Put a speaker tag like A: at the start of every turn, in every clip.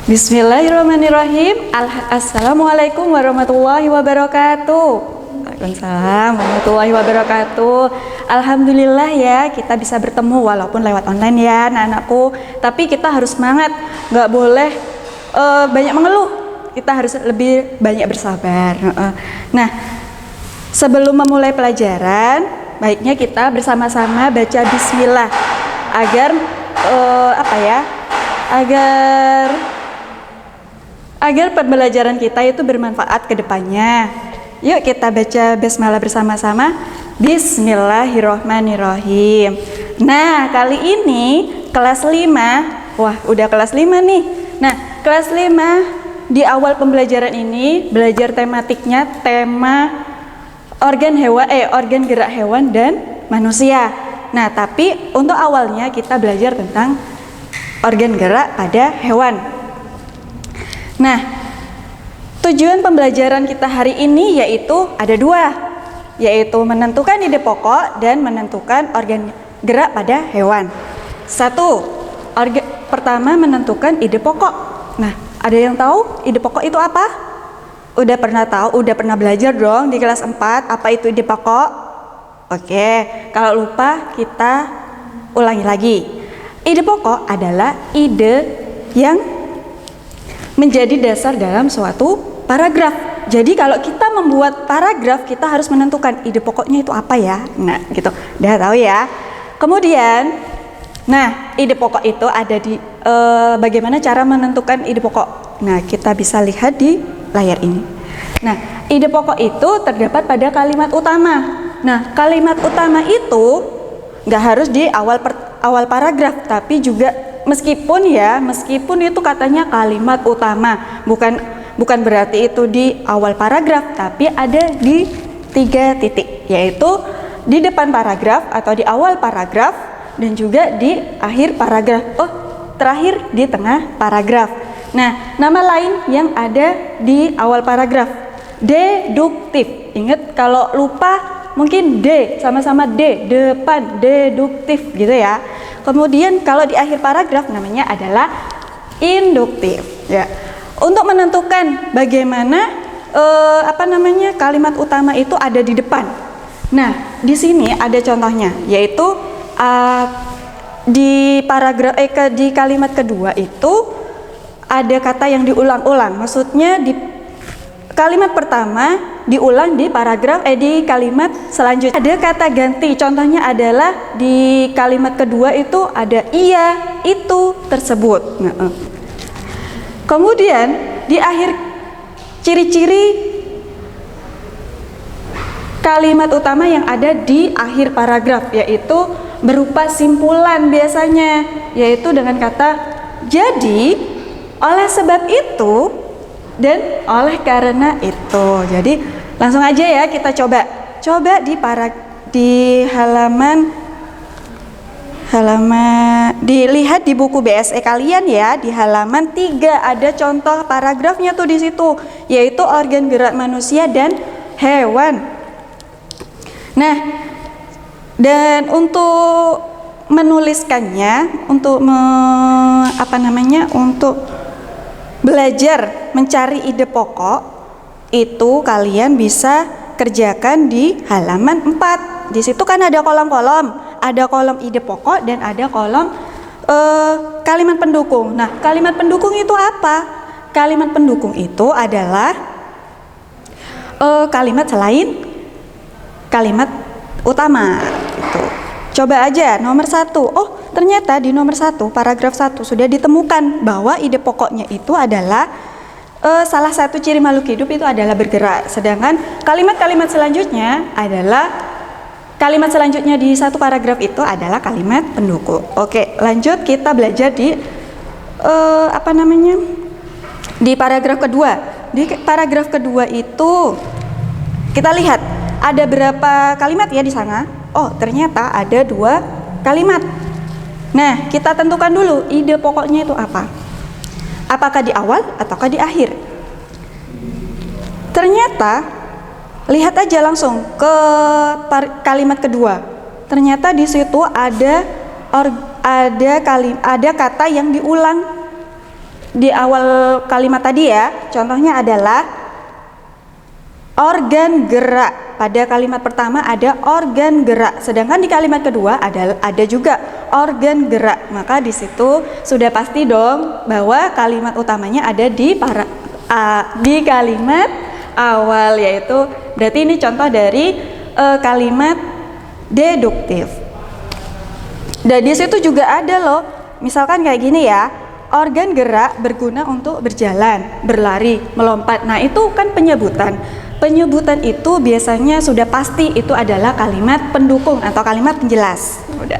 A: Bismillahirrahmanirrahim. Assalamualaikum warahmatullahi wabarakatuh. Waalaikumsalam warahmatullahi wabarakatuh. Alhamdulillah ya kita bisa bertemu walaupun lewat online ya anak-anakku. Tapi kita harus semangat, nggak boleh banyak mengeluh. Kita harus lebih banyak bersabar. Nah, sebelum memulai pelajaran, baiknya kita bersama-sama baca Bismillah agar agar pembelajaran kita itu bermanfaat ke depannya. Yuk kita baca basmalah bersama-sama. Bismillahirrohmanirrohim. Nah, kali ini kelas 5. Wah, udah kelas 5 nih. Nah, kelas 5 di awal pembelajaran ini belajar tematiknya tema organ gerak hewan dan manusia. Nah, tapi untuk awalnya kita belajar tentang organ gerak pada hewan. Nah, tujuan pembelajaran kita hari ini yaitu ada dua, yaitu menentukan ide pokok dan menentukan organ gerak pada hewan. Pertama menentukan ide pokok. Nah, ada yang tahu ide pokok itu apa? Udah pernah tahu, udah pernah belajar dong di kelas 4 apa itu ide pokok? Oke, kalau lupa kita ulangi lagi. Ide pokok adalah ide yang menjadi dasar dalam suatu paragraf. Jadi kalau kita membuat paragraf, kita harus menentukan ide pokoknya itu apa ya. Nah, gitu. Udah tahu ya. Kemudian, nah, ide pokok itu ada di bagaimana cara menentukan ide pokok. Nah, kita bisa lihat di layar ini. Nah, ide pokok itu terdapat pada kalimat utama. Nah, kalimat utama itu nggak harus di awal paragraf, tapi juga meskipun itu katanya kalimat utama, bukan berarti itu di awal paragraf, tapi ada di 3 titik, yaitu di depan paragraf atau di awal paragraf dan juga di akhir paragraf. Terakhir di tengah paragraf. Nah, nama lain yang ada di awal paragraf, deduktif. Ingat, kalau lupa mungkin D, sama-sama D, depan, deduktif gitu ya. Kemudian kalau di akhir paragraf namanya adalah induktif ya. Untuk menentukan bagaimana kalimat utama itu ada di depan. Nah, di sini ada contohnya, yaitu di kalimat kedua itu ada kata yang diulang-ulang. Maksudnya di kalimat pertama diulang di kalimat selanjutnya. Ada kata ganti, contohnya adalah di kalimat kedua itu ada iya, itu, tersebut. Kemudian di akhir ciri-ciri kalimat utama yang ada di akhir paragraf, yaitu berupa simpulan biasanya, yaitu dengan kata jadi, oleh sebab itu, dan oleh karena itu. Jadi langsung aja ya kita coba di halaman dilihat di buku BSE kalian ya, di halaman 3 ada contoh paragrafnya tuh di situ, yaitu organ gerak manusia dan hewan. Nah, dan untuk menuliskannya, untuk belajar mencari ide pokok itu kalian bisa kerjakan di halaman 4. Di situ kan ada kolom-kolom, ada kolom ide pokok dan ada kolom kalimat pendukung. Nah, kalimat pendukung itu apa? Kalimat pendukung itu adalah kalimat selain kalimat utama gitu. Coba aja nomor 1. Ternyata di nomor 1, paragraf 1 sudah ditemukan bahwa ide pokoknya itu adalah salah satu ciri makhluk hidup itu adalah bergerak. Sedangkan kalimat-kalimat selanjutnya di satu paragraf itu adalah kalimat pendukung. Oke, lanjut kita belajar di di paragraf kedua. Di paragraf kedua itu kita lihat ada berapa kalimat ya di sana. Ternyata ada 2 kalimat. Nah, kita tentukan dulu ide pokoknya itu apa. Apakah di awal ataukah di akhir? Ternyata lihat aja langsung ke kalimat kedua. Ternyata di situ ada kata yang diulang di awal kalimat tadi ya, contohnya adalah organ gerak. Pada kalimat pertama ada organ gerak, sedangkan di kalimat kedua ada juga organ gerak. Maka di situ sudah pasti dong bahwa kalimat utamanya ada di kalimat awal, yaitu berarti ini contoh dari kalimat deduktif. Dan di situ juga ada loh, misalkan kayak gini ya, organ gerak berguna untuk berjalan, berlari, melompat. Nah itu kan penyebutan. Penyebutan itu biasanya sudah pasti itu adalah kalimat pendukung atau kalimat penjelas. Udah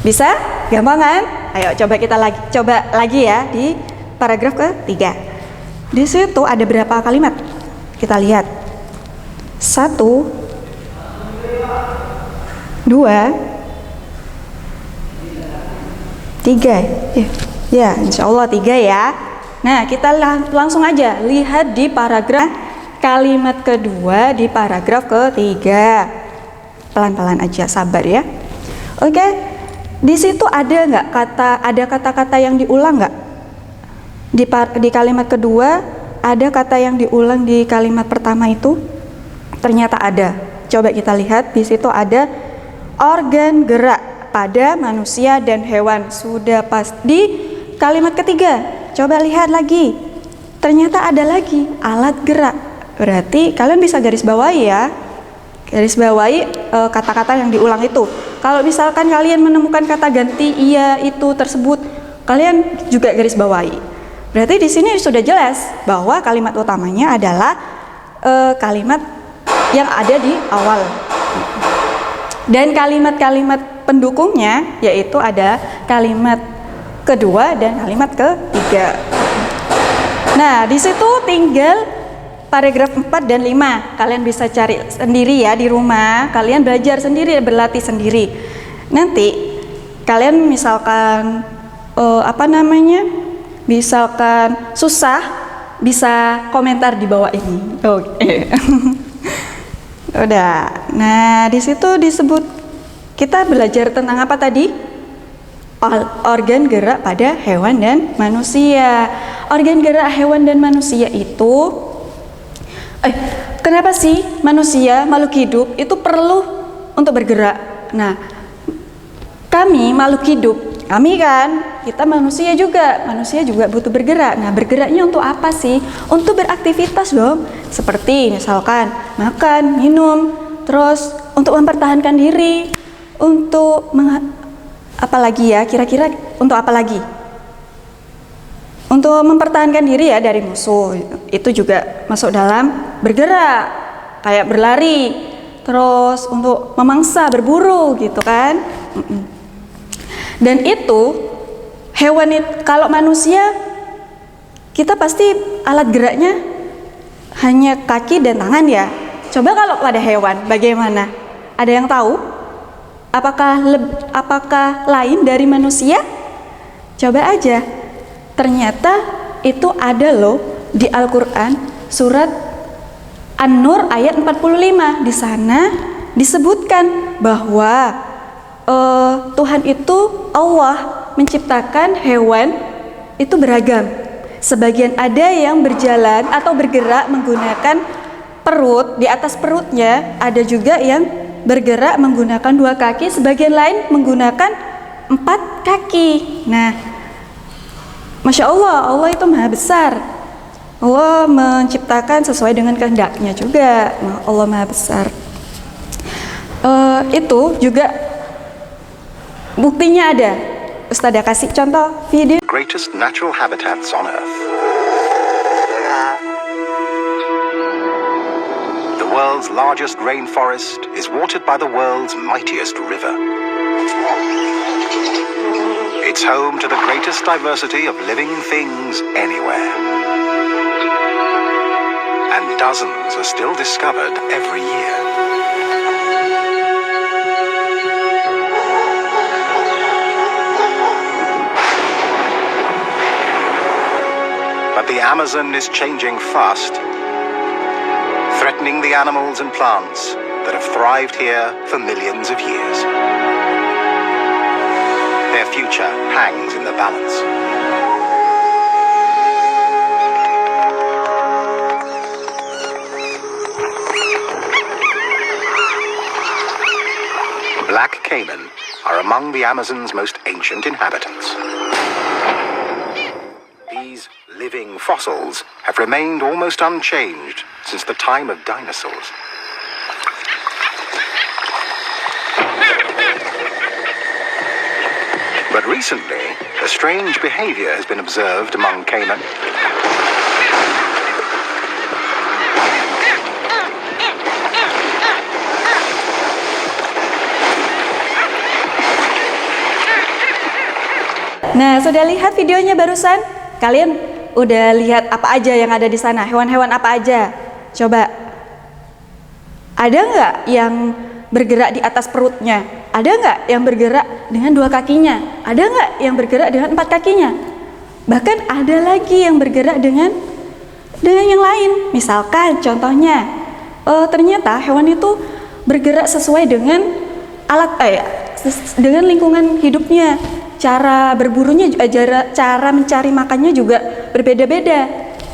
A: bisa? Gampang kan? Ayo coba lagi ya di paragraf ketiga. Di situ ada berapa kalimat? Kita lihat. 1, 2, 3. Ya, insya Allah 3 ya. Nah, kita langsung aja lihat di paragraf kalimat kedua di paragraf ketiga. Pelan-pelan aja, sabar ya. Oke, di situ ada kata-kata yang diulang nggak? Di kalimat kedua ada kata yang diulang di kalimat pertama itu? Ternyata ada. Coba kita lihat, di situ ada organ gerak pada manusia dan hewan. Sudah pas di kalimat ketiga. Coba lihat lagi. Ternyata ada lagi alat gerak. Berarti kalian bisa garis bawahi ya. Garis bawahi kata-kata yang diulang itu. Kalau misalkan kalian menemukan kata ganti iya itu tersebut, kalian juga garis bawahi. Berarti di sini sudah jelas bahwa kalimat utamanya adalah kalimat yang ada di awal. Dan kalimat-kalimat pendukungnya yaitu ada kalimat kedua dan kalimat ketiga. Nah, di situ tinggal paragraf 4 dan 5. Kalian bisa cari sendiri ya di rumah. Kalian belajar sendiri, berlatih sendiri. Nanti kalian misalkan misalkan susah, bisa komentar di bawah ini. Oke. Udah. Nah, di situ disebut kita belajar tentang apa tadi? Organ gerak pada hewan dan manusia. Organ gerak hewan dan manusia itu kenapa sih manusia, makhluk hidup itu perlu untuk bergerak? Nah, kami makhluk hidup, kita manusia juga butuh bergerak. Nah, bergeraknya untuk apa sih? Untuk beraktivitas dong. Seperti misalkan makan, minum, terus untuk mempertahankan diri, untuk apa lagi ya? Kira-kira untuk apa lagi? Untuk mempertahankan diri ya dari musuh. Itu juga masuk dalam bergerak, kayak berlari, terus untuk memangsa, berburu gitu kan. Dan itu hewan itu, kalau manusia kita pasti alat geraknya hanya kaki dan tangan ya. Coba kalau pada hewan bagaimana? Ada yang tahu? Apakah lain dari manusia? Coba aja. Ternyata itu ada loh di Al-Qur'an surat An-Nur ayat 45. Di sana disebutkan bahwa Tuhan itu, Allah menciptakan hewan itu beragam. Sebagian ada yang berjalan atau bergerak menggunakan perut, di atas perutnya. Ada juga yang bergerak menggunakan 2 kaki, sebagian lain menggunakan 4 kaki. Nah, Masya Allah, Allah itu maha besar. Allah menciptakan sesuai dengan kehendaknya juga. Allah maha besar. Itu juga buktinya ada. Ustazah kasih contoh video.
B: Greatest natural habitats on Earth. The world's largest rainforest is watered by the world's mightiest river. It's home to the greatest diversity of living things anywhere. And dozens are still discovered every year. But the Amazon is changing fast, threatening the animals and plants that have thrived here for millions of years. Their future hangs in the balance. caiman are among the Amazon's most ancient inhabitants. These living fossils have remained almost unchanged since the time of dinosaurs. But recently, a strange behavior has been observed among caiman.
A: Nah, sudah lihat videonya barusan? Kalian udah lihat apa aja yang ada di sana? Hewan-hewan apa aja? Coba. Ada nggak yang bergerak di atas perutnya? Ada nggak yang bergerak dengan 2 kakinya? Ada nggak yang bergerak dengan 4 kakinya? Bahkan ada lagi yang bergerak dengan yang lain. Misalkan contohnya, ternyata hewan itu bergerak sesuai dengan dengan lingkungan hidupnya. Cara berburunya, cara mencari makannya juga berbeda-beda.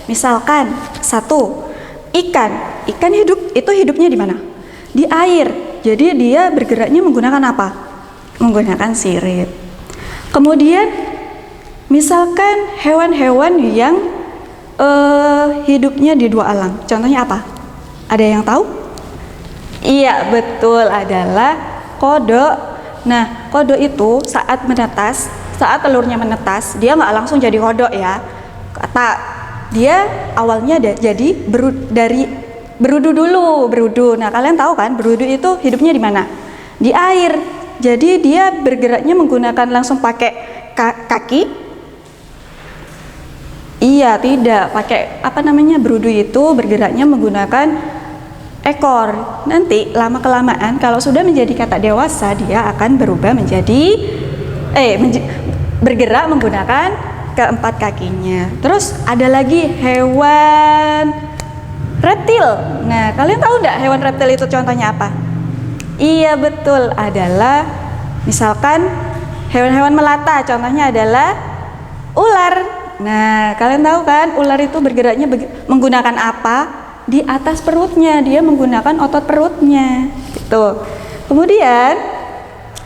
A: Misalkan ikan hidupnya di mana? Di air. Jadi dia bergeraknya menggunakan apa? Menggunakan sirip. Kemudian misalkan hewan-hewan yang hidupnya di 2 alam. Contohnya apa? Ada yang tahu? Iya, betul, adalah kodok. Nah, kodok itu saat telurnya menetas, dia nggak langsung jadi kodok ya. Dia awalnya jadi berudu dulu. Nah, kalian tahu kan berudu itu hidupnya di mana? Di air. Jadi dia bergeraknya menggunakan langsung pakai kaki. Iya, tidak pakai berudu itu bergeraknya menggunakan ekor. Nanti lama-kelamaan kalau sudah menjadi kata dewasa, dia akan berubah menjadi bergerak menggunakan ke-4 kakinya. Terus ada lagi hewan reptil. Nah, kalian tahu nggak hewan reptil itu contohnya apa? Iya, betul, adalah misalkan hewan-hewan melata. Contohnya adalah ular. Nah, kalian tahu kan ular itu bergeraknya menggunakan apa? Di atas perutnya, dia menggunakan otot perutnya gitu. Kemudian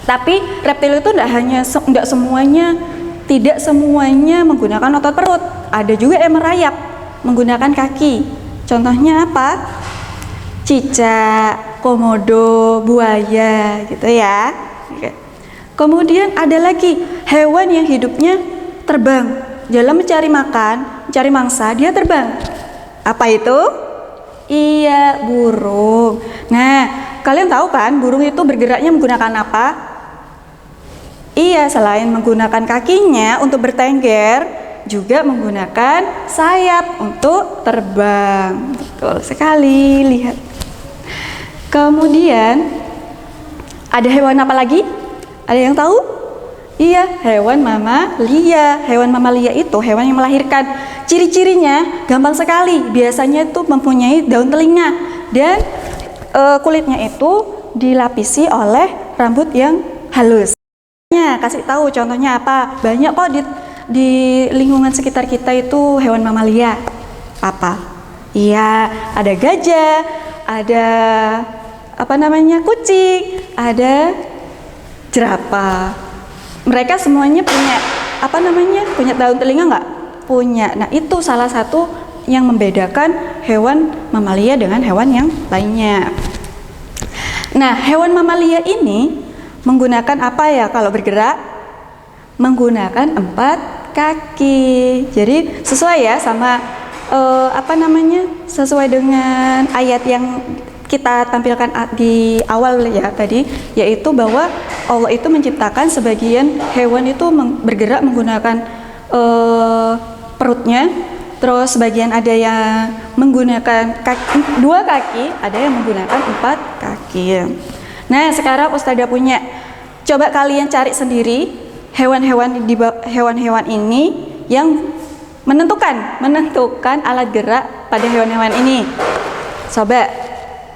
A: tapi reptil itu tidak semuanya menggunakan otot perut. Ada juga yang merayap menggunakan kaki. Contohnya apa? Cicak, komodo, buaya gitu ya. Kemudian ada lagi hewan yang hidupnya terbang. Dalam mencari makan, mencari mangsa, dia terbang. Apa itu? Iya, burung. Nah, kalian tahu kan burung itu bergeraknya menggunakan apa? Iya, selain menggunakan kakinya untuk bertengger, juga menggunakan sayap untuk terbang. Betul sekali, lihat. Kemudian ada hewan apa lagi? Ada yang tahu? Iya, hewan mamalia. Hewan mamalia itu hewan yang melahirkan. Ciri-cirinya gampang sekali. Biasanya itu mempunyai daun telinga dan kulitnya itu dilapisi oleh rambut yang halus. Kasih tahu contohnya apa? Banyak kok di lingkungan sekitar kita itu hewan mamalia. Apa? Iya, ada gajah, ada kucing, ada jerapah. Mereka semuanya punya daun telinga nggak? Punya. Nah, itu salah satu yang membedakan hewan mamalia dengan hewan yang lainnya. Nah, hewan mamalia ini menggunakan apa ya kalau bergerak? Menggunakan 4 kaki. Jadi sesuai ya sama sesuai dengan ayat yang kita tampilkan di awal ya tadi, yaitu bahwa Allah itu menciptakan sebagian hewan itu bergerak menggunakan perutnya, terus sebagian ada yang menggunakan 2 kaki, ada yang menggunakan 4 kaki. Nah, sekarang Ustazah punya, coba kalian cari sendiri hewan-hewan ini yang menentukan alat gerak pada hewan-hewan ini. Coba,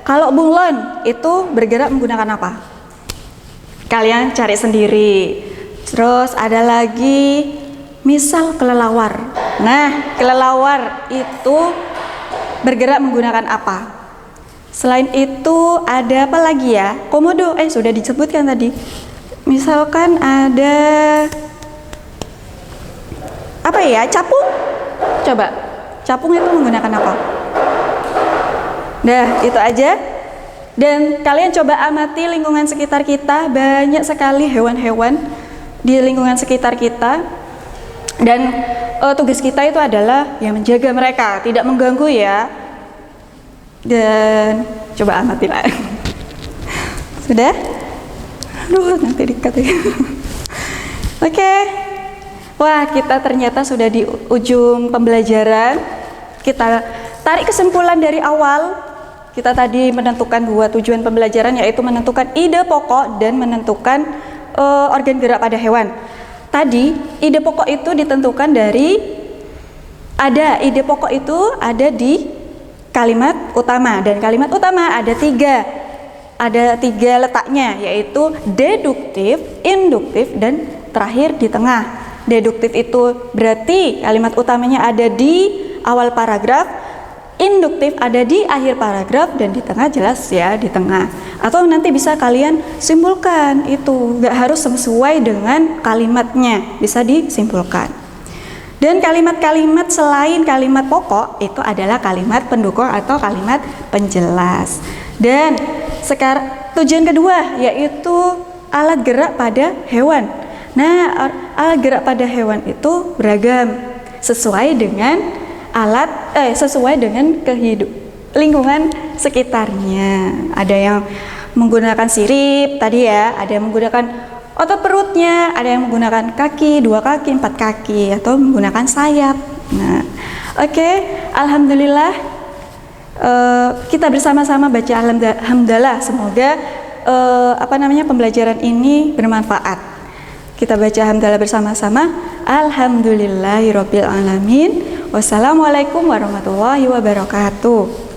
A: kalau bunglon itu bergerak menggunakan apa? Kalian cari sendiri. Terus ada lagi misal kelelawar. Nah, kelelawar itu bergerak menggunakan apa? Selain itu ada apa lagi ya? Komodo, sudah disebutkan tadi. Misalkan ada apa ya? Capung. Coba. Capung itu menggunakan apa? Nah, itu aja. Dan kalian coba amati lingkungan sekitar kita, banyak sekali hewan-hewan di lingkungan sekitar kita. Dan tugas kita itu adalah ya menjaga mereka, tidak mengganggu ya. Dan coba amati lah. Sudah? Aduh, nanti dikat ya. Oke. Wah, kita ternyata sudah di ujung pembelajaran. Kita tarik kesimpulan dari awal. Kita tadi menentukan 2 tujuan pembelajaran, yaitu menentukan ide pokok dan menentukan organ gerak pada hewan. Tadi ide pokok itu ditentukan dari ide pokok itu ada di kalimat utama, dan kalimat utama ada 3 letaknya, yaitu deduktif, induktif, dan terakhir di tengah. Deduktif itu berarti kalimat utamanya ada di awal paragraf, induktif ada di akhir paragraf, dan di tengah jelas ya di tengah. Atau nanti bisa kalian simpulkan, itu nggak harus sesuai dengan kalimatnya, bisa disimpulkan. Dan kalimat-kalimat selain kalimat pokok itu adalah kalimat pendukung atau kalimat penjelas. Dan sekarang tujuan kedua yaitu alat gerak pada hewan. Nah, alat gerak pada hewan itu beragam sesuai dengan sesuai dengan lingkungan sekitarnya. Ada yang menggunakan sirip tadi ya, ada yang menggunakan otot perutnya, ada yang menggunakan kaki, 2 kaki, 4 kaki, atau menggunakan sayap. Nah, oke, alhamdulillah kita bersama-sama baca alhamdulillah. Semoga pembelajaran ini bermanfaat. Kita baca alhamdulillah bersama-sama. Alhamdulillahirabbil alamin. Wassalamualaikum warahmatullahi wabarakatuh.